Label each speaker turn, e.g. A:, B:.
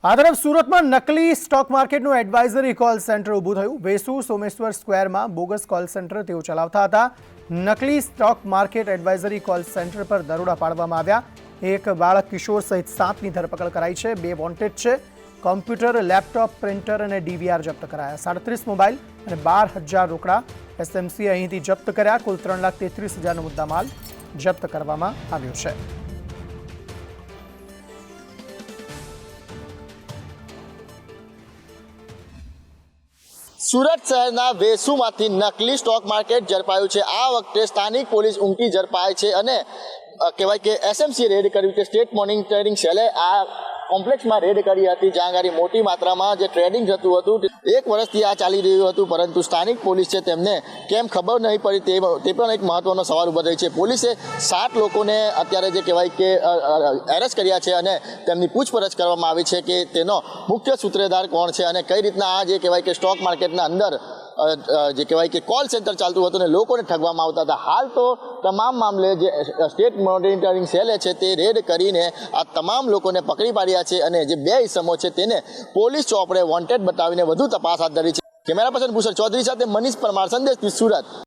A: આ તરફ સુરતમાં નકલી સ્ટોક માર્કેટનું એડવાઇઝરી કોલ સેન્ટર ઊભું થયું। વેસુ સોમેશ્વર સ્ક્વેરમાં બોગસ કોલ સેન્ટર તેઓ ચલાવતા હતા। નકલી stock market advisory call centre પર દરોડા પાડવામાં આવ્યા। એક બાળક કિશોર સહિત 7ની ધરપકડ કરાઈ છે। 2 વોન્ટેડ છે। કોમ્પ્યુટર, લેપટોપ, પ્રિન્ટર અને ડીવીઆર જપ્ત કરાયા। 37 મોબાઈલ અને 12,000 રોકડા એસએમસી અહીંથી જપ્ત કર્યા। કુલ 3,33,000નો મુદ્દામાલ જપ્ત કરવામાં આવ્યો છે।
B: સુરત શહેરના વેસુમાંથી નકલી સ્ટોક માર્કેટ ઝડપાયું છે। આ વખતે સ્થાનિક પોલીસ ઉમટી ઝડપાય છે અને કહેવાય કે એસએમસી રેડ કર્યું છે। સ્ટેટ મોનિટરિંગ સેલે આ કોમ્પ્લેક્સમાં રેડ કરી હતી, જ્યાં આગળ મોટી માત્રામાં જે ટ્રેડિંગ થતું હતું। 1 વર્ષથી આ ચાલી રહ્યું હતું, પરંતુ સ્થાનિક પોલીસ છે તેમને કેમ ખબર નહીં પડી તે પણ એક મહત્વનો સવાલ ઉભો થયો છે। પોલીસે 7 લોકોને અત્યારે જે કહેવાય કે એરેસ્ટ કર્યા છે અને તેમની પૂછપરછ કરવામાં આવી છે કે તેનો મુખ્ય સૂત્રધાર કોણ છે અને કઈ રીતના આ જે કહેવાય કે સ્ટોક માર્કેટના અંદર જે કહેવાય કે કોલ સેન્ટર ચાલતું હતું અને લોકોને ઠગવામાં આવતા હતા। હાલ તો તમામ મામલે જે સ્ટેટ મોનિટરિંગ સેલે છે તે રેડ કરીને આ તમામ લોકોને પકડી પાડ્યા છે અને જે 2 ઇસમો છે તેને પોલીસ ચોપડે વોન્ટેડ બતાવીને વધુ તપાસ હાથ ધરી છે। કેમેરા પર્સન ભૂષણ ચૌધરી સાથે મનીષ પરમાર, સંદેશ ન્યૂઝ, સુરત।